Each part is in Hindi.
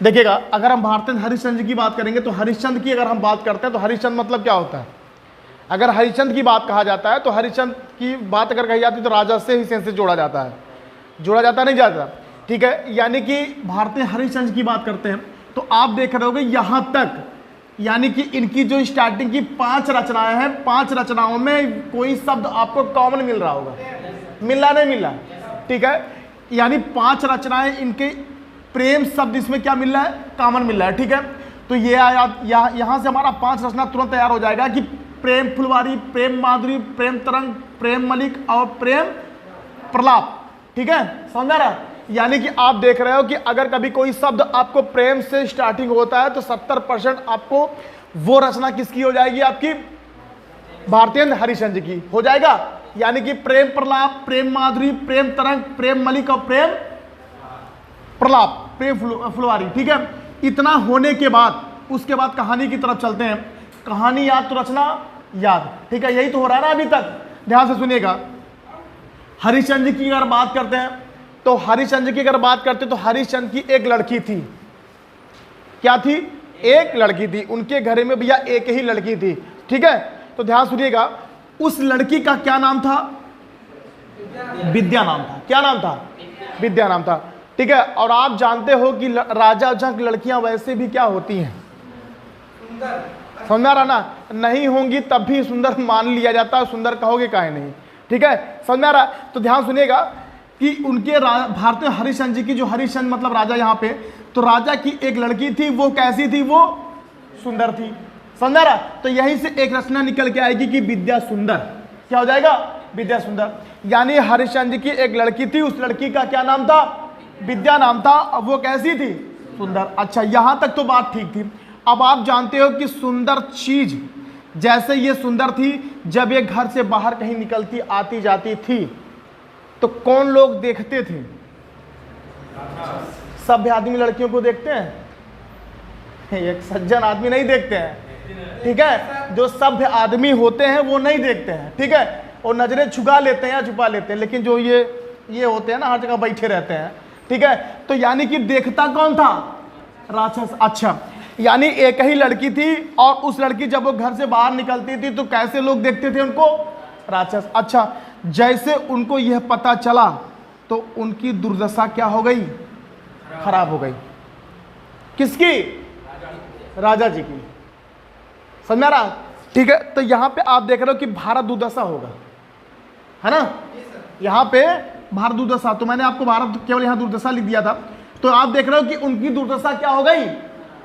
देखिएगा, अगर हम भारतेंद्र हरिश्चंद्र की बात करेंगे तो हरिश्चंद्र की अगर हम बात करते हैं तो हरिश्चंद्र मतलब क्या होता है? अगर हरिश्चंद्र की बात कहा जाता है तो हरिश्चंद्र की बात अगर कही जाती है तो राजा से ही से जोड़ा जाता है, नहीं जाता, ठीक है। यानी कि भारतीय हरिश्चंद्र की बात करते हैं तो आप देख रहे होगे यहाँ तक, यानी कि इनकी जो स्टार्टिंग की 5 रचनाएं हैं, 5 रचनाओं में कोई शब्द आपको कॉमन मिल रहा होगा, मिला नहीं मिला, ठीक है। यानी 5 रचनाएं इनके प्रेम शब्द इसमें क्या मिल रहा है? कॉमन मिल रहा है, ठीक है। तो ये यहाँ से हमारा 5 रचना तुरंत तैयार हो जाएगा कि प्रेम फुलवारी, प्रेम माधुरी, प्रेम तरंग, प्रेम मलिक और प्रेम प्रलाप, ठीक है, समझ रहा? यानी कि आप देख रहे हो कि अगर कभी कोई शब्द आपको प्रेम से स्टार्टिंग होता है तो 70% आपको वो रचना किसकी हो जाएगी? आपकी भारतेंद्र हरिश्चंद्र की हो जाएगा। यानी कि प्रेम प्रलाप, प्रेम माधुरी, प्रेम तरंग, प्रेम मलिक और प्रेम प्रलाप, प्रेम फुलवारी, ठीक है। इतना होने के बाद उसके बाद कहानी की तरफ चलते हैं। कहानी याद तो रचना याद, ठीक है, यही तो हो रहा है ना अभी तक। ध्यान से सुनिएगा, हरिश्चंद्र की अगर बात करते हैं तो हरिश्चंद्र की अगर बात करते तो हरिश्चंद्र की एक लड़की थी। क्या थी? एक लड़की थी। उनके घर में भैया एक ही लड़की थी, ठीक है। तो ध्यान सुनिएगा, उस लड़की का क्या नाम था? विद्या नाम था। क्या नाम था? विद्या नाम था, ठीक है। और आप जानते हो कि राजा की लड़कियां वैसे भी क्या होती हैं? समझ रहा ना? नहीं होंगी तब भी सुंदर मान लिया जाता है, सुंदर कहोगे काहे नहीं, ठीक है, समझ में आ रहा? तो ध्यान सुनिएगा कि उनके भारतीय हरिश्चंद्र जी की, जो हरिश्चंद्र मतलब राजा यहाँ पे, तो राजा की एक लड़की थी, वो कैसी थी? वो सुंदर थी, समझ रहा? तो यहीं से एक रचना निकल के आएगी कि विद्या सुंदर। क्या हो जाएगा? विद्या सुंदर। यानी हरिश्चंद्र की एक लड़की थी, उस लड़की का क्या नाम था? विद्या नाम था। अब वो कैसी थी? सुंदर। अच्छा, यहां तक तो बात ठीक थी। अब आप जानते हो कि सुंदर चीज जैसे ये सुंदर थी, जब ये घर से बाहर कहीं निकलती आती जाती थी तो कौन लोग देखते थे? सभ्य आदमी लड़कियों को देखते हैं, एक सज्जन आदमी नहीं देखते हैं, ठीक है। जो सभ्य आदमी होते हैं वो नहीं देखते हैं, ठीक है, और नजरें छुपा लेते हैं या छुपा लेते हैं। लेकिन जो ये होते हैं ना, हर जगह बैठे रहते हैं, ठीक है। तो यानी कि देखता कौन था? राक्षस। अच्छा, यानी एक ही लड़की थी और उस लड़की जब वो घर से बाहर निकलती थी तो कैसे लोग देखते थे उनको? राक्षस। अच्छा, जैसे उनको यह पता चला तो उनकी दुर्दशा क्या हो गई? खराब हो गई। किसकी? राजा जी की। समझ में आ रहा? ठीक है। तो यहां पे आप देख रहे हो कि भारत दुर्दशा होगा, है ना? यहां पे भारत दुर्दशा, तो मैंने आपको भारत केवल यहां दुर्दशा लिख दिया था। तो आप देख रहे हो कि उनकी दुर्दशा क्या हो गई?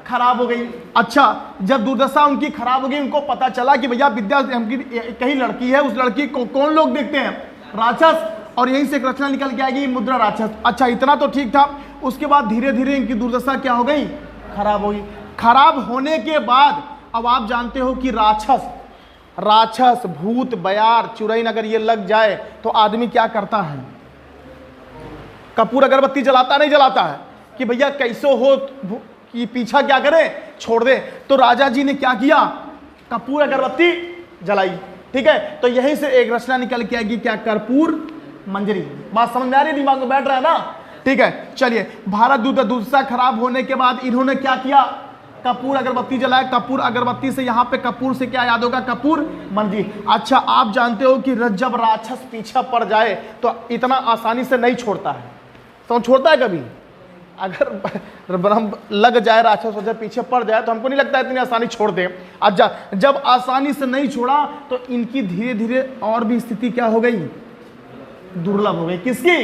खराब हो गई। अच्छा, जब दुर्दशा उनकी खराब हो गई, उनको पता चला कि भैया विद्या हमकी कहीं लड़की है, उस लड़की को कौन लोग देखते हैं? राक्षस। और यहीं से एक रचना निकल के आएगी, मुद्रा राक्षस। अच्छा, इतना तो ठीक था। उसके बाद धीरे धीरे इनकी दुर्दशा क्या हो गई? खराब हो गई। खराब होने के बाद अब आप जानते हो कि राक्षस, भूत, बयार, चुड़ैल अगर ये लग जाए तो आदमी क्या करता है? कपूर अगरबत्ती जलाता नहीं जलाता है कि भैया कैसो हो कि पीछा क्या करे, छोड़ दे। तो राजा जी ने क्या किया? कपूर अगरबत्ती जलाई, ठीक है। तो यहीं से एक रचना निकल के आएगी, क्या? कर्पूर मंजरी। बात समझ में आ रही है? दिमाग में बैठ रहा है ना? ठीक है, चलिए। भारत दुर्दशा खराब होने के बाद इन्होंने क्या किया? कपूर अगरबत्ती जलाया। कपूर अगरबत्ती से यहाँ पे कपूर से क्या याद होगा? कपूर मंजरी। अच्छा, आप जानते हो कि जब राक्षस पीछा पड़ जाए तो इतना आसानी से नहीं छोड़ता है। तो छोड़ता है कभी? अगर ब्रह्म लग जाए, राक्षस हो जाए, पीछे पड़ जाए, तो हमको नहीं लगता इतनी आसानी छोड़ दे। अच्छा, जब आसानी से नहीं छोड़ा तो इनकी धीरे धीरे और भी स्थिति क्या हो गई? दुर्लभ हो गई। किसकी?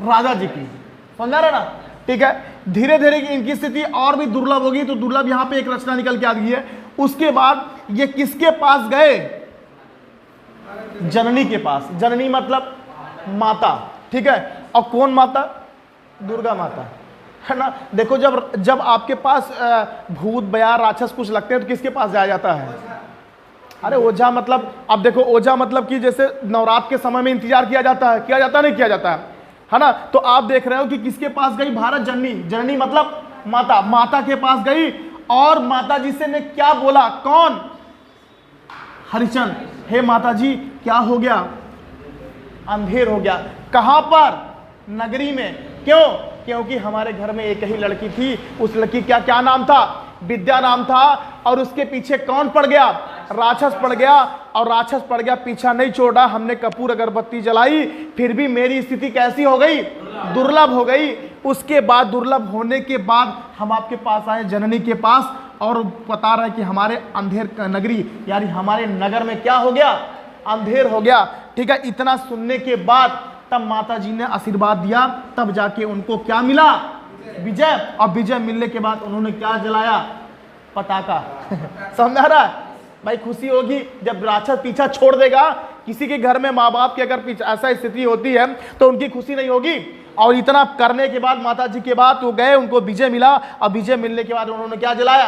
राजा जी की। समझा रहे ना? ठीक है। धीरे धीरे इनकी स्थिति और भी दुर्लभ होगी। तो दुर्लभ यहां पे एक रचना निकल के आ गई है। उसके बाद ये किसके पास गए? जननी के पास। जननी मतलब माता, ठीक है। और कौन माता? दुर्गा माता, है ना? देखो, जब आपके पास भूत, बयार, राक्षस कुछ लगते हैं तो किसके पास जाया जाता है? अरे ओझा मतलब, अब देखो, ओझा मतलब कि जैसे नवरात्र के समय में इंतजार किया जाता है, नहीं किया जाता है ना? तो आप देख रहे हो कि किसके पास गई? भारत जननी। जननी मतलब माता। माता के पास गई और माता जी से ने क्या बोला? कौन? हरिश्चंद्र। हे माता जी, क्या हो गया? अंधेर हो गया। कहां पर? नगरी में। क्यों? क्योंकि हमारे घर में एक ही लड़की थी, उस लड़की क्या क्या नाम था? विद्या नाम था। और उसके पीछे कौन पड़ गया? राक्षस पड़ गया। और राक्षस पड़ गया, पीछा नहीं छोड़ा, हमने कपूर अगरबत्ती जलाई, फिर भी मेरी स्थिति कैसी हो गई? दुर्लभ हो गई। उसके बाद दुर्लभ होने के बाद हम आपके पास आए, जननी के पास, और बता रहे कि हमारे अंधेर नगरी यानी हमारे नगर में क्या हो गया? अंधेर हो गया। ठीक है, इतना सुनने के बाद तब माता जी ने आशीर्वाद दिया, तब जाके उनको क्या मिला? विजय। और विजय मिलने के बाद उन्होंने क्या जलाया? पताका। समझ आ रहा है भाई? खुशी होगी जब राक्षस पीछा छोड़ देगा। किसी के घर में माँ बाप की अगर पीछा ऐसा स्थिति होती है तो उनकी खुशी नहीं होगी। और इतना करने के बाद माता जी के बाद वो गए, उनको विजय मिला, और विजय मिलने के बाद उन्होंने क्या जलाया?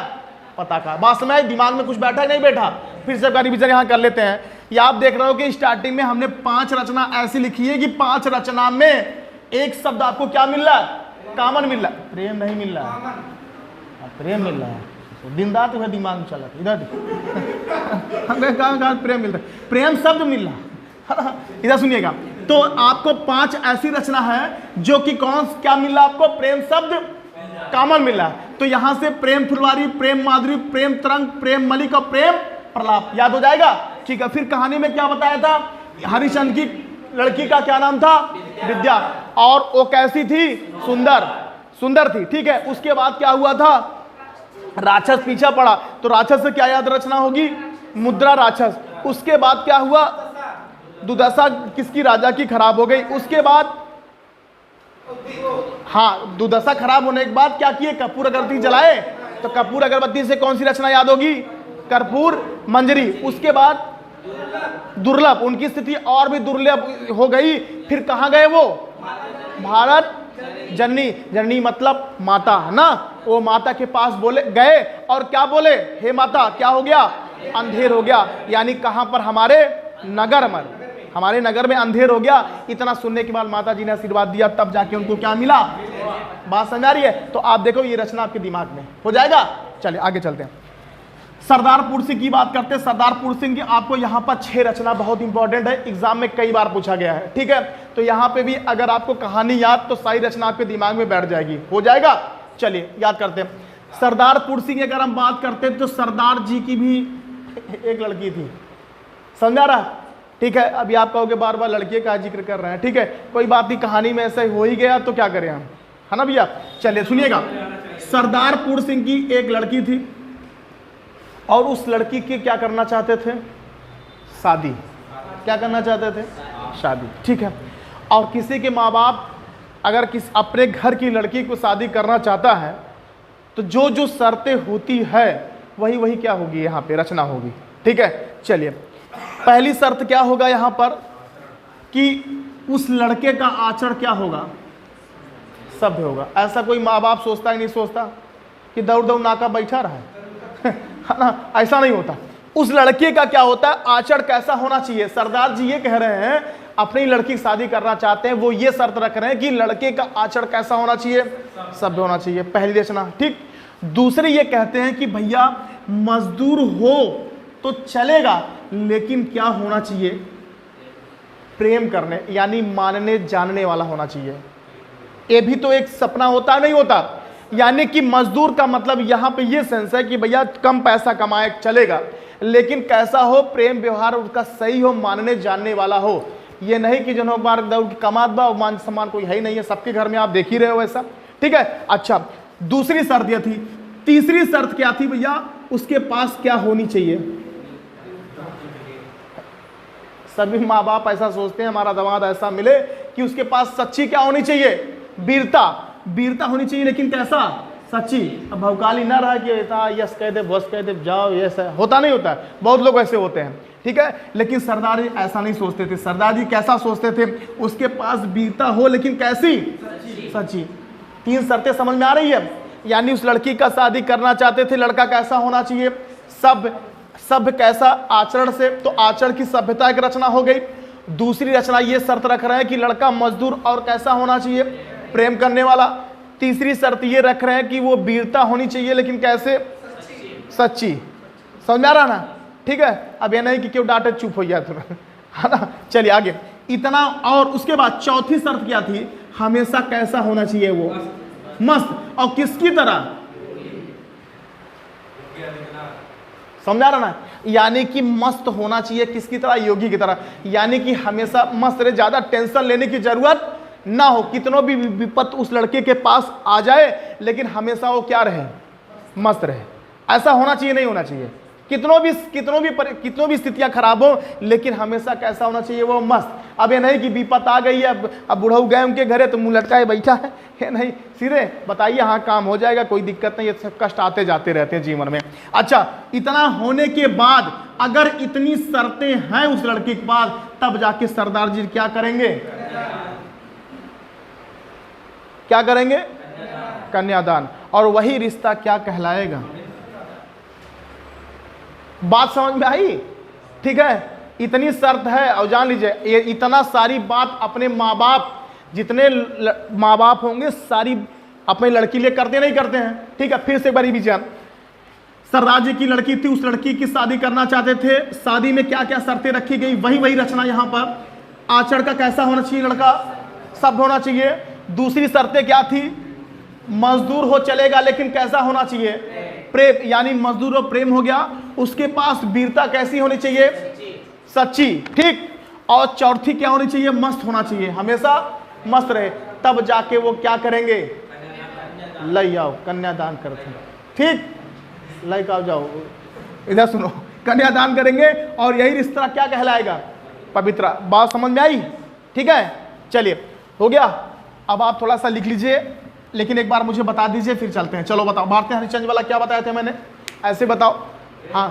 पताका। बात समझ? दिमाग में कुछ बैठा नहीं बैठा? फिर से रिवीजन यहाँ कर लेते हैं। ये आप देख रहे हो कि स्टार्टिंग में हमने 5 रचना ऐसी लिखी है कि 5 रचना में एक शब्द आपको क्या मिल रहा है? कॉमन मिल रहा है। प्रेम नहीं मिल रहा है, प्रेम मिल रहा है। दिन रात वह दिमाग में चला इधर हमें कहा प्रेम मिल रहा है, प्रेम शब्द मिल रहा है। इधर सुनिएगा, तो आपको 5 ऐसी रचना है जो कि कौन क्या मिल रहा है आपको? प्रेम शब्द कॉमन मिल रहा है। तो यहां से प्रेम फुलवारी, प्रेम माधुरी, प्रेम तरंग, प्रेम मलिक और प्रेम प्रलाप याद हो जाएगा। ठीक है, फिर कहानी में क्या बताया था? हरिश्चंद्र की लड़की का क्या नाम था? विद्या। और वो कैसी थी? सुंदर, सुंदर थी। ठीक है, उसके बाद क्या हुआ था? राक्षस पीछा पड़ा, तो राक्षस से क्या याद रचना होगी? मुद्रा राक्षस। उसके बाद क्या हुआ? दुर्दशा किसकी? राजा की खराब हो गई। उसके बाद हाँ, दुर्दशा खराब होने के बाद क्या किए? कपूर अगरबत्ती जलाए। तो कपूर अगरबत्ती से कौन सी रचना याद होगी? कर्पूर मंजरी। उसके बाद दुर्लभ, उनकी स्थिति और भी दुर्लभ हो गई। फिर कहाँ गए वो? भारत जननी। जननी मतलब माता है ना? वो माता के पास बोले गए और क्या बोले? हे माता, क्या हो गया? अंधेर हो गया। यानी कहां पर? हमारे नगर में, हमारे नगर में अंधेर हो गया। इतना सुनने के बाद माता जी ने आशीर्वाद दिया, तब जाके उनको क्या मिला? बात समझ आ रही है? तो आप देखो ये रचना आपके दिमाग में हो जाएगा। चलिए आगे चलते हैं। सरदार पुर सिंह की बात करते हैं। सरदार पुर सिंह की आपको यहाँ पर 6 रचना बहुत इंपॉर्टेंट है, एग्जाम में कई बार पूछा गया है। ठीक है, तो यहाँ पे भी अगर आपको कहानी याद तो सारी रचना आपके दिमाग में बैठ जाएगी, हो जाएगा। चलिए याद करते हैं। सरदार पुर सिंह अगर हम बात करते हैं तो सरदार जी की भी एक लड़की थी। समझा रहा? ठीक है, अभी आप कहोगे बार बार लड़के का जिक्र कर रहे हैं। ठीक है, कोई बात नहीं, कहानी में ऐसा हो ही गया तो क्या करें हम, है ना भैया? चलिए सुनिएगा। सरदार पुर सिंह की एक लड़की थी और उस लड़की के क्या करना चाहते थे? शादी। क्या करना चाहते थे? शादी। ठीक है, और किसी के माँ बाप अगर अपने घर की लड़की को शादी करना चाहता है तो जो जो शर्तें होती है वही वही क्या होगी? यहाँ पे रचना होगी। ठीक है, चलिए पहली शर्त क्या होगा यहाँ पर कि उस लड़के का आचरण क्या होगा? सभ्य होगा। ऐसा कोई माँ बाप सोचता ही नहीं, सोचता कि दौड़ दौड़ नाका बैठा रहा है ना? ऐसा नहीं होता। उस लड़के का क्या होता है? आचरण कैसा होना चाहिए? सरदार जी ये कह रहे हैं, अपनी लड़की की शादी करना चाहते हैं, वो ये शर्त रख रहे हैं कि लड़के का आचरण कैसा होना चाहिए? सभ्य होना चाहिए। पहली रचना। ठीक। दूसरी ये कहते हैं कि भैया मजदूर हो तो चलेगा, लेकिन क्या होना चाहिए? प्रेम करने यानी मानने जानने वाला होना चाहिए। ये भी तो एक सपना होता है, नहीं होता? यानी कि मजदूर का मतलब यहाँ पे ये सेंस है कि भैया कम पैसा कमाए चलेगा, लेकिन कैसा हो? प्रेम व्यवहार उसका सही हो, मानने जानने वाला हो। ये नहीं कि जनों बार दौड़ की कमात बा मान सम्मान कोई है ही नहीं है, सबके घर में आप देख ही रहे हो ऐसा। ठीक है, अच्छा दूसरी शर्त यह थी। तीसरी शर्त क्या थी भैया? उसके पास क्या होनी चाहिए? सभी माँ बाप ऐसा सोचते हैं हमारा दामाद ऐसा मिले कि उसके पास सच्ची क्या होनी चाहिए? वीरता। वीरता होनी चाहिए, लेकिन कैसा? सच्ची। अब भौकाली ना रहा कि ऐसा यस कह दे, बस कह दे, जाओ, ये होता नहीं होता है, बहुत लोग ऐसे होते हैं। ठीक है, लेकिन सरदार जी ऐसा नहीं सोचते थे। सरदार जी कैसा सोचते थे? उसके पास वीरता हो, लेकिन कैसी? सच्ची। 3 शर्तें समझ में आ रही है? यानी उस लड़की का शादी करना चाहते थे, लड़का कैसा होना चाहिए? सभ्य कैसा? आचरण से, तो आचरण की सभ्यता की रचना हो गई। दूसरी रचना ये शर्त रख रहे हैं कि लड़का मजदूर और कैसा होना चाहिए? प्रेम करने वाला। तीसरी शर्त ये रख रहे हैं कि वो वीरता होनी चाहिए, लेकिन कैसे? सच्ची। समझ में आ रहा ना? ठीक है, अब ये नहीं कि क्यों डांटे चुप हो गया तुम, है ना? चलिए आगे। इतना। और उसके बाद चौथी शर्त क्या थी? हमेशा कैसा होना चाहिए वो? मस्त। और किसकी तरह? समझा रहा ना? यानी कि मस्त होना चाहिए किसकी तरह? योगी की तरह। यानी कि हमेशा मस्त रहे, ज्यादा टेंशन लेने की जरूरत ना हो, कितनों भी विपत उस लड़के के पास आ जाए लेकिन हमेशा वो क्या रहे? मस्त रहे। ऐसा होना चाहिए, नहीं होना चाहिए? कितनों भी स्थितियां खराब हो लेकिन हमेशा कैसा होना चाहिए वो? मस्त। अब ये नहीं कि विपत आ गई है, अब बुढ़ऊ गए उनके घरे तो मुंह लटकाए बैठा है, ये नहीं। सीधे बताइए हाँ काम हो जाएगा, कोई दिक्कत नहीं, ये सब कष्ट आते जाते रहते हैं जीवन में। अच्छा, इतना होने के बाद अगर इतनी शर्तें हैं उस लड़के के पास, तब जाके सरदार जी क्या करेंगे? क्या करेंगे? कन्यादान। और वही रिश्ता क्या कहलाएगा? बात समझ में आई? ठीक है, इतनी शर्त है। और जान लीजिए, ये इतना सारी बात अपने माँ बाप, जितने माँ बाप होंगे सारी अपनी लड़की लिए करते नहीं करते हैं। ठीक है, फिर से एक बार रिवीजन। सरदार जी की लड़की थी, उस लड़की की शादी करना चाहते थे। शादी में क्या क्या शर्तें रखी गई, वही रचना यहाँ पर। आचरण का कैसा होना चाहिए? लड़का सभ्य होना चाहिए। दूसरी शर्तें क्या थी? मजदूर हो चलेगा लेकिन कैसा होना चाहिए? प्रेम, यानी मजदूर और प्रेम हो गया। उसके पास वीरता कैसी होनी चाहिए? सच्ची। ठीक। और चौथी क्या होनी चाहिए? मस्त होना चाहिए, हमेशा मस्त रहे। तब जाके वो क्या करेंगे? लई आओ, कन्यादान करते हैं। ठीक, लई आओ, जाओ इधर सुनो, कन्यादान करेंगे और यही रिश्ता क्या कहलाएगा? पवित्र। बात समझ में आई? ठीक है, चलिए हो गया। अब आप थोड़ा सा लिख लीजिए, लेकिन एक बार मुझे बता दीजिए फिर चलते हैं। चलो बताओ, भारतीय हरिश्चंद्र वाला क्या बताया था मैंने? ऐसे बताओ। हाँ,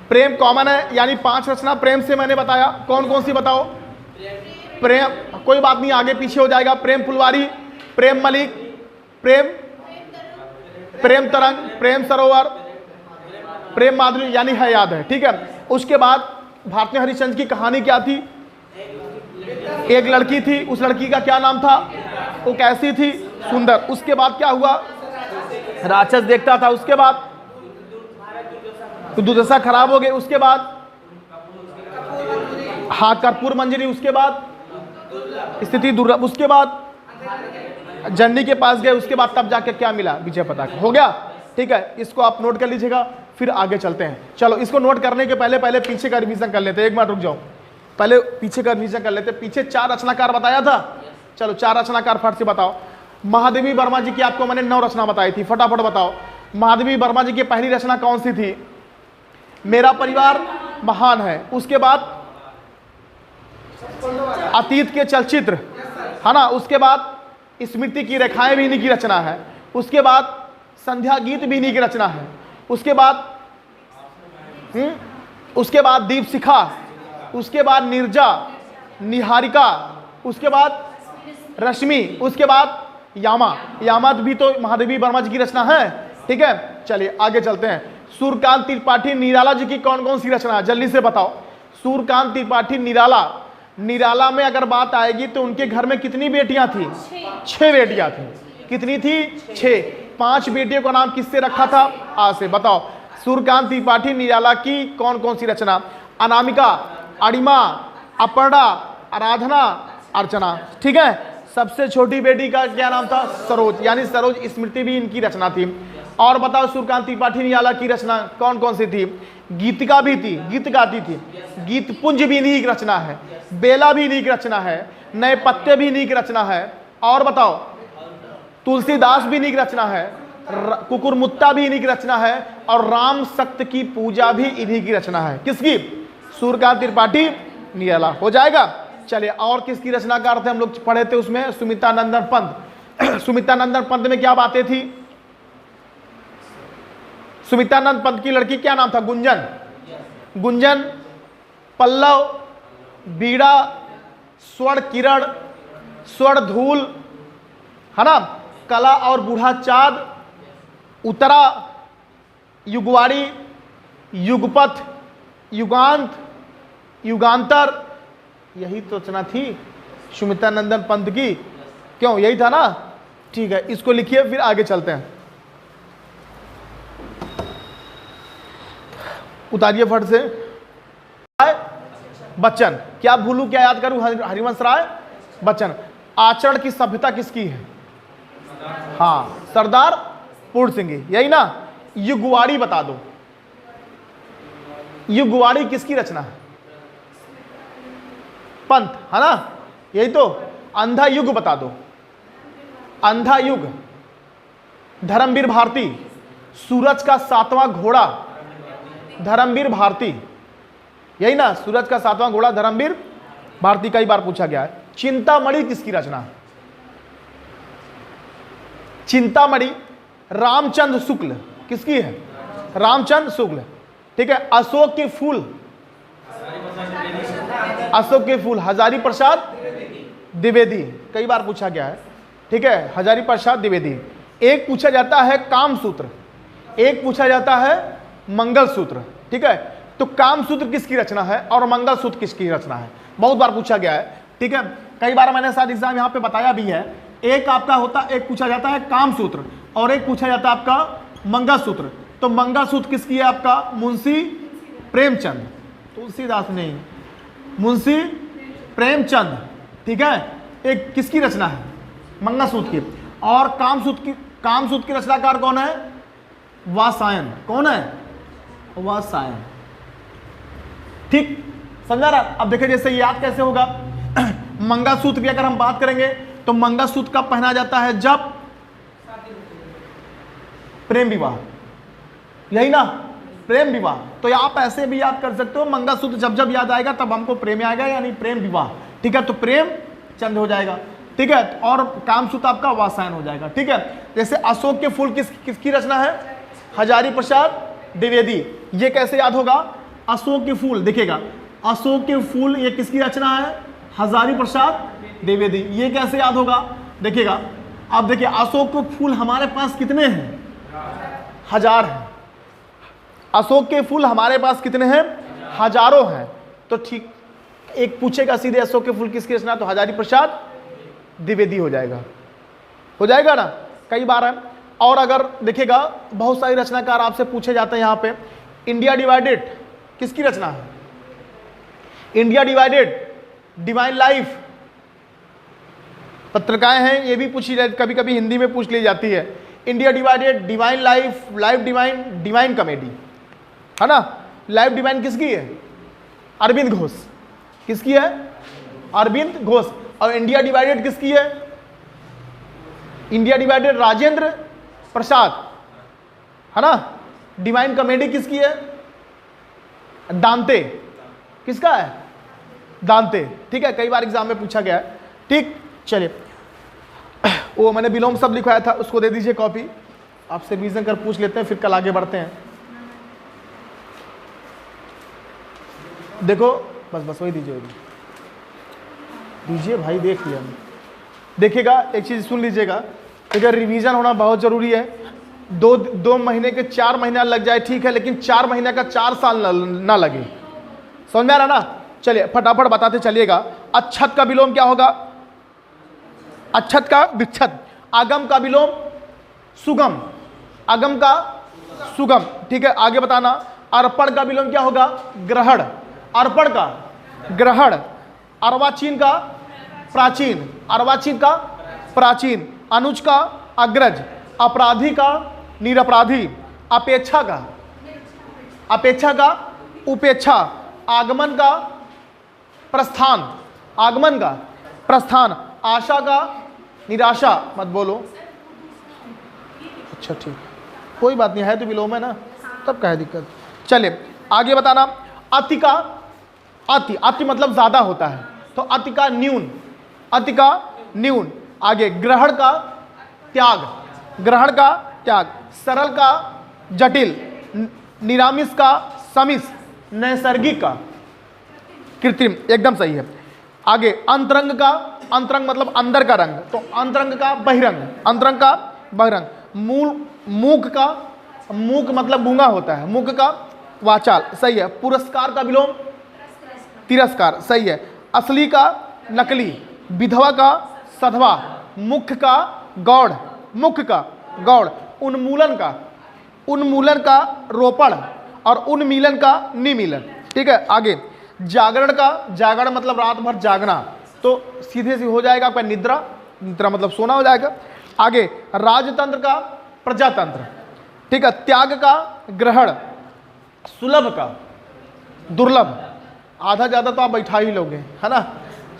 प्रेम कॉमन है, यानी 5 रचना प्रेम से मैंने बताया। कौन कौन सी बताओ? प्रेम, कोई बात नहीं, आगे पीछे हो जाएगा। प्रेम फुलवारी, प्रेम मलिक, प्रेम तरंग, प्रेम सरोवर, प्रेम माधुरी, यानी है, याद है। ठीक है। उसके बाद भारतीय हरिश्चंद्र की कहानी क्या थी? एक लड़की थी, उस लड़की का क्या नाम था? वो कैसी थी? सुंदर। उसके बाद क्या हुआ? राक्षस देखता था। उसके बाद दुर्दशा खराब हो गई। उसके बाद हाँ, कर्पूर मंजरी। उसके बाद स्थिति दुर्लभ। उसके बाद जननी के पास गए। उसके बाद तब जाके क्या मिला? विजय पताका। हो गया। ठीक है, इसको आप नोट कर लीजिएगा, फिर आगे चलते हैं। चलो, इसको नोट करने के पहले पीछे का रिवीजन कर लेते हैं। एक मिनट रुक जाओ, पहले पीछे का रिवीजन कर लेते हैं। पीछे 4 रचनाकार बताया था। चलो 4 रचनाकार फट से बताओ। महादेवी वर्मा जी की आपको मैंने 9 रचना बताई थी, फटाफट बताओ। महादेवी वर्मा जी की पहली रचना कौन सी थी? मेरा परिवार महान है। उसके बाद अतीत के चलचित्र, है ना। उसके बाद स्मृति की रेखाएं भी इन्हीं की रचना है। उसके बाद संध्या गीत भी इन्हीं की रचना है। उसके बाद दीप शिखा, उसके बाद निर्जा, निहारिका, उसके बाद रश्मि, उसके बाद यामा भी तो महादेवी वर्मा जी की रचना है। ठीक है, चलिए आगे चलते हैं। सूर्यकांत त्रिपाठी निराला जी की कौन कौन सी रचना है? जल्दी से बताओ। सूर्यकांत त्रिपाठी निराला में अगर बात आएगी तो उनके घर में कितनी बेटियां थी? 6 बेटियां थी। कितनी थी? 6। 5 बेटियों का नाम किससे रखा था? आ से। बताओ, सूर्यकांत त्रिपाठी निराला की कौन कौन सी रचना? अनामिका, अणिमा, अपर्णा, आराधना, अर्चना। ठीक है। सबसे छोटी बेटी का क्या नाम था? सरोज, यानी सरोज स्मृति भी इनकी रचना थी। और बताओ, सूर्यकांत त्रिपाठी निराला की रचना कौन कौन सी थी? गीतिका भी थी, गीत गाती थी। गीत पुंज भी इन्हीं की रचना है। बेला भी इन्हीं की रचना है। नए पत्ते भी इन्हीं की रचना है। और बताओ, तुलसीदास भी इन्हीं की रचना है। कुकुरमुत्ता भी इन्हीं की रचना है। और राम सक्त की पूजा भी इन्हीं की रचना है। किसकी? सूर्यकांत त्रिपाठी निराला। हो जाएगा। चलिए, और किसकी रचनाकार थे हम लोग पढ़े थे? उसमें सुमित्रा नंदन पंत। सुमित्रा नंदन पंत में क्या बातें थी? सुमित्रा नंदन पंत की लड़की क्या नाम था? गुंजन, पल्लव, बीड़ा, स्वर्ण किरण, स्वर्ण धूल, है ना, कला और बूढ़ा चाँद, उत्तरा, युगवाड़ी, युगपथ, युगांत, युगांतर, यही तो रचना थी सुमित्रा नंदन पंत की। क्यों? यही था ना। ठीक है, इसको लिखिए, फिर आगे चलते हैं। उतारिए फट से। बच्चन, क्या भूलू क्या याद करूं? हरिवंश राय बच्चन। आचरण की सभ्यता किसकी है? हाँ, सरदार पूर्ण सिंह, यही ना। युगवाड़ी बता दो, युगवाड़ी किसकी रचना है? पंत, है ना, यही तो। अंधा युग बता दो, अंधा युग। धर्मवीर भारती, सूरज का 7वां घोड़ा, धर्मवीर भारती, यही ना, सूरज का 7वां घोड़ा धर्मवीर भारती, कई बार पूछा गया है। चिंतामणि किसकी रचना है? चिंतामणि रामचंद्र शुक्ल, किसकी है? रामचंद्र शुक्ल, ठीक है। अशोक के फूल, अशोक के फूल हजारी प्रसाद द्विवेदी, कई बार पूछा गया है, ठीक है, हजारी प्रसाद द्विवेदी। एक पूछा जाता है कामसूत्र, एक पूछा जाता है मंगलसूत्र, ठीक है। तो कामसूत्र किसकी रचना है और मंगलसूत्र किसकी रचना है? बहुत बार पूछा गया है, ठीक है। कई बार मैंने शायद एग्जाम यहाँ पे बताया भी है। एक आपका होता, एक पूछा जाता है कामसूत्र और एक पूछा जाता है आपका मंगलसूत्र। तो मंगलसूत्र किसकी है? आपका मुंशी प्रेमचंद, तुलसीदास नहीं, मुंशी प्रेमचंद, ठीक है। एक किसकी रचना है? मंगलसूत्र की। और कामसूत्र की रचनाकार कौन है? वात्सायन। कौन है? वात्सायन, ठीक, समझा रहा। अब देखिए जैसे याद कैसे होगा। मंगलसूत्र की अगर हम बात करेंगे तो मंगलसूत्र कब पहना जाता है? जब प्रेम विवाह, यही ना, प्रेम विवाह। तो आप ऐसे भी याद कर सकते हो, मंगलसूत्र जब जब याद आएगा तब हमको प्रेम आएगा, यानी प्रेम विवाह, ठीक है। तो प्रेम चंद हो जाएगा, ठीक है। और कामसूत्र आपका वात्सायन हो जाएगा, ठीक है। जैसे अशोक के फूल किसकी रचना है? हजारी प्रसाद द्विवेदी। ये कैसे याद होगा? अशोक के फूल, देखिएगा, अशोक के फूल ये किसकी रचना है? हजारी प्रसाद द्विवेदी। ये कैसे याद होगा? देखिएगा, अब देखिए अशोक के फूल हमारे पास कितने हैं? 1000 हैं। अशोक के फूल हमारे पास कितने हैं? हजारों हैं। तो ठीक, एक पूछेगा सीधे अशोक के फूल किसकी रचना, तो हजारी प्रसाद द्विवेदी हो जाएगा ना, कई बार है। और अगर देखिएगा बहुत सारी रचनाकार आपसे पूछे जाते हैं यहाँ पे। इंडिया डिवाइडेड किसकी रचना है? इंडिया डिवाइडेड, डिवाइन लाइफ, पत्रिकाएं हैं, ये भी पूछी जाती, कभी कभी हिंदी में पूछ ली जाती है। India divided, divine life, life divine, divine comedy, है ना। लाइफ डिवाइन किसकी है? अरविंद घोष, किसकी है? अरविंद घोष। और इंडिया डिवाइडेड किसकी है? इंडिया डिवाइडेड राजेंद्र प्रसाद, है ना। डिवाइन कॉमेडी किसकी है? दांते, किसका है? दांते, ठीक है, कई बार एग्जाम में पूछा गया है, ठीक। चलिए, वो मैंने विलोम शब्द लिखवाया था, उसको दे दीजिए कॉपी, आपसे रिवीजन कर पूछ लेते हैं, फिर कल आगे बढ़ते हैं। देखो, बस वही दीजिए भाई, देख लिया। देखिएगा, एक चीज सुन लीजिएगा, देखिए रिवीजन होना बहुत जरूरी है। दो महीने के 4 महीना लग जाए ठीक है, लेकिन 4 महीने का 4 साल ना लगे, समझ में आ रहा ना। चलिए फटाफट बताते चलिएगा। अच्छत का विलोम क्या होगा? अच्छत का विच्छत। आगम का विलोम सुगम, आगम का सुगम, ठीक है। आगे बताना। अर्पण का विलोम क्या होगा? ग्रहण, अर्पण का ग्रहण। अर्वाचीन का प्राचीन, अर्वाचीन का प्राचीन। अनुज का अग्रज, अपराधी का निरपराधी। अपेक्षा का उपेक्षा। आगमन का प्रस्थान, आगमन का प्रस्थान। आशा का निराशा, मत बोलो, अच्छा ठीक, कोई बात नहीं है, तो विलोम है ना, तब क्या है दिक्कत। चलिए आगे बताना। अति का अति मतलब ज्यादा होता है, तो अति का न्यून, अति का न्यून। आगे ग्रहण का त्याग, ग्रहण का त्याग। सरल का जटिल, निरामिष का समिष, नैसर्गिक का कृत्रिम, एकदम सही है। आगे अंतरंग का, अंतरंग मतलब अंदर का रंग, तो अंतरंग का बहिरंग, अंतरंग का बहिरंग। मूक का, मूक मतलब गूंगा होता है, मूक का वाचाल, सही है। पुरस्कार का विलोम तिरस्कार, सही है। असली का नकली, विधवा का सधवा, मुख्य का गौड़, मुख्य का गौड़। उन्मूलन का रोपण और उन्मीलन का निमीलन, ठीक है। आगे जागरण का, जागरण मतलब रात भर जागना, तो सीधे से हो जाएगा आपका निद्रा, निद्रा मतलब सोना हो जाएगा। आगे राजतंत्र का प्रजातंत्र, ठीक है। त्याग का ग्रहण, सुलभ का दुर्लभ, आधा ज्यादा तो आप बैठा ही लोगे, है ना।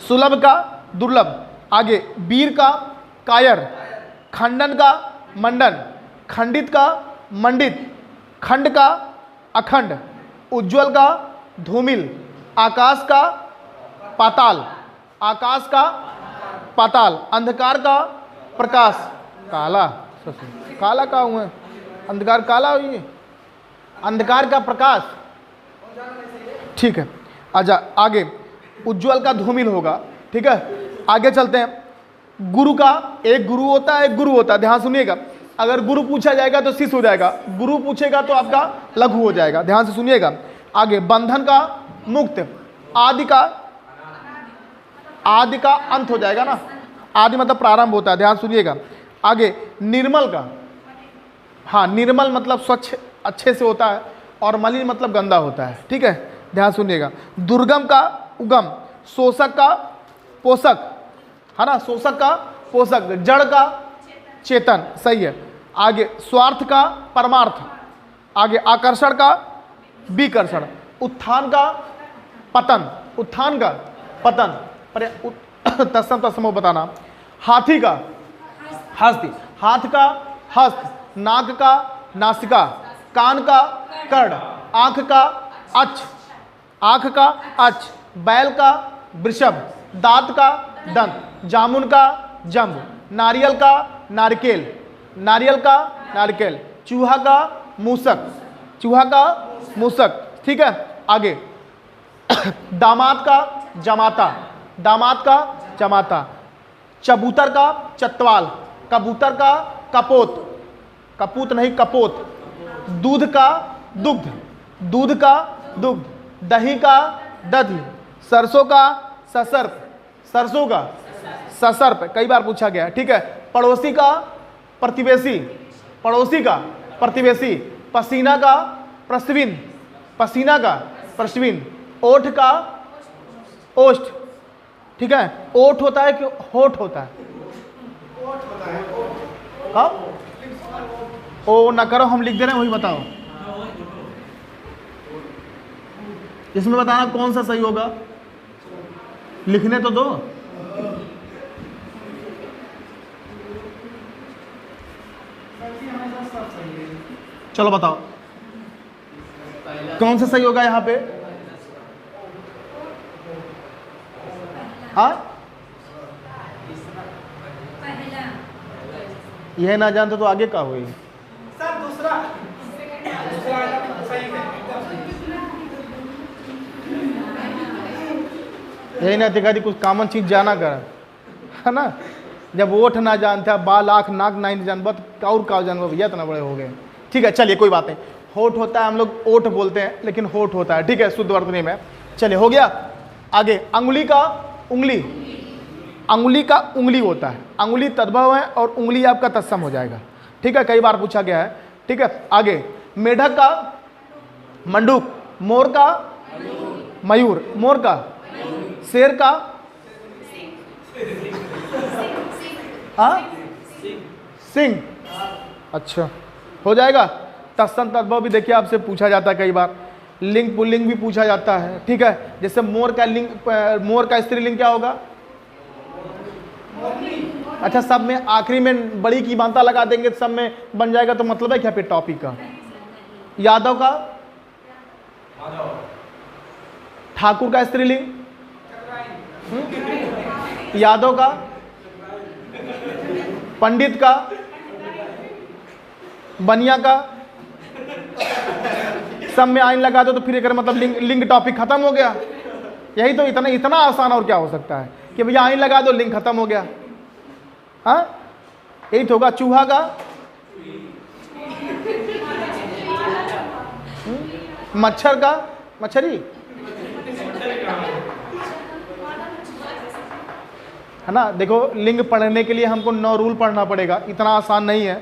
सुलभ का दुर्लभ। आगे वीर का कायर, खंडन का मंडन, खंडित का मंडित, खंड का अखंड, उज्ज्वल का धूमिल, आकाश का पाताल, आकाश का पाताल, अंधकार का प्रकाश, काला, काला का हुआ अंधकार, काला हुई, अंधकार का प्रकाश, ठीक है। अच्छा आगे उज्ज्वल का धूमिल होगा, ठीक है। आगे चलते हैं। गुरु का एक गुरु होता है, एक गुरु होता है, ध्यान सुनिएगा। अगर गुरु पूछा जाएगा तो शिष्य हो जाएगा, गुरु पूछेगा तो आपका लघु हो जाएगा, ध्यान से सुनिएगा। आगे बंधन का मुक्त, आदि का अंत हो जाएगा ना, आदि मतलब प्रारंभ होता है, ध्यान सुनिएगा। आगे निर्मल का, हाँ निर्मल मतलब स्वच्छ अच्छे से होता है, और मलिन मतलब गंदा होता है, ठीक है, ध्यान सुनिएगा। दुर्गम का उगम, शोषक का पोषक, है ना, शोषक का पोषक, जड़ का चेतन, सही है। आगे स्वार्थ का परमार्थ, आगे आकर्षण का विकर्षण, उत्थान का पतन, उत्थान का पतन, पर तत्सम तत्सम बताना। हाथी का हस्ती, हाथ का हस्त, नाक का नासिका, कान का कर्ण, आंख का अच्छ, आंख का अच्छ, बैल का वृषभ, दांत का दंत, जामुन का जम्ब, नारियल का नारकेल, नारियल का नारकेल, चूहा का मूसक, चूहा का मूसक, ठीक है। आगे दामाद का जमाता, दामाद का जमाता, चबूतर का चतवाल, कबूतर का कपोत, कपूत नहीं कपोत, दूध का दुग्ध, दूध का दुग्ध, दही का दधि, सरसों का ससर्प, सरसों का ससर्प, कई बार पूछा गया, ठीक है। पड़ोसी का प्रतिवेशी, पड़ोसी का प्रतिवेशी, पसीना का प्रस्विन, पसीना का प्रस्विन, ओठ का ओष्ठ, ठीक है। ओठ होता है कि होठ होता है? हाँ ओ ना करो, हम लिख दे रहे हैं, वही बताओ। इसमें बताना कौन सा सही होगा, लिखने तो दो। चलो बताओ कौन सा सही होगा यहाँ पे। हाँ यह ना जानते तो आगे का हुई सर दूसरा यही ना दिखा दी, कुछ कॉमन चीज जाना कर, है ना। जब ओठ ना जानते, बाल आँख नाक नहीं जानबा तो और का जानबा भैया, इतना बड़े हो गए, ठीक है। चलिए कोई बात नहीं, होठ होता है, हम लोग ओठ बोलते हैं लेकिन होठ होता है, ठीक है, शुद्ध वर्तनी में। चलिए हो गया। आगे अंगुली का उंगली, अंगुली का उंगली होता है, अंगुली तद्भव है और उंगली आपका तत्सम हो जाएगा, ठीक है, कई बार पूछा गया है, ठीक है। आगे मेढक का मंडूक, मोर का मयूर, मोर का शेर का हाँ सिंह, अच्छा हो जाएगा। तत्सम तद्भव भी देखिए आपसे पूछा जाता है कई बार, लिंग पुल्लिंग भी पूछा जाता है, ठीक है। जैसे मोर का लिंग, मोर का स्त्रीलिंग क्या होगा? अच्छा सब में आखिरी में बड़ी की मानता लगा देंगे, सब में बन जाएगा, तो मतलब है क्या फिर टॉपिक का? यादव का ठाकुर का स्त्रीलिंग, यादव का, पंडित का, बनिया का, सब में आइन लगा दो तो फिर एक मतलब लिंग टॉपिक खत्म हो गया। यही तो इतना आसान और क्या हो सकता है कि भैया आइन लगा दो, लिंग खत्म हो गया। हाँ यही तो होगा। चूहा का, मच्छर का, मच्छरी, है ना। देखो लिंग पढ़ने के लिए हमको 9 रूल पढ़ना पड़ेगा, इतना आसान नहीं है।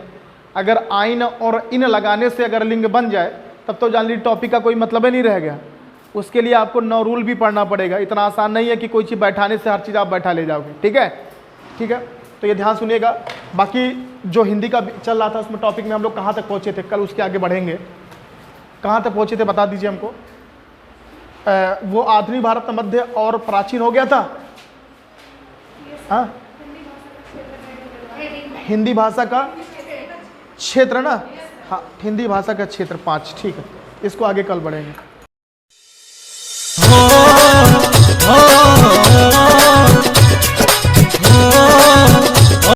अगर आइन और इन लगाने से अगर लिंग बन जाए तब तो जान ली टॉपिक का कोई मतलब ही नहीं रह गया, उसके लिए आपको 9 रूल भी पढ़ना पड़ेगा। इतना आसान नहीं है कि कोई चीज़ बैठाने से हर चीज़ आप बैठा ले जाओगे। ठीक है, ठीक है, तो ये ध्यान सुनिएगा। बाकी जो हिंदी का चल रहा था उसमें टॉपिक में हम लोग कहाँ तक पहुँचे थे, कल उसके आगे बढ़ेंगे। कहाँ तक पहुँचे थे बता दीजिए हमको। वो आधुनिक भारत में मध्य और प्राचीन हो गया था। हाँ, हिंदी भाषा का क्षेत्र ना, हाँ हिंदी भाषा का क्षेत्र 5। ठीक है, इसको आगे कल बढ़ेंगे।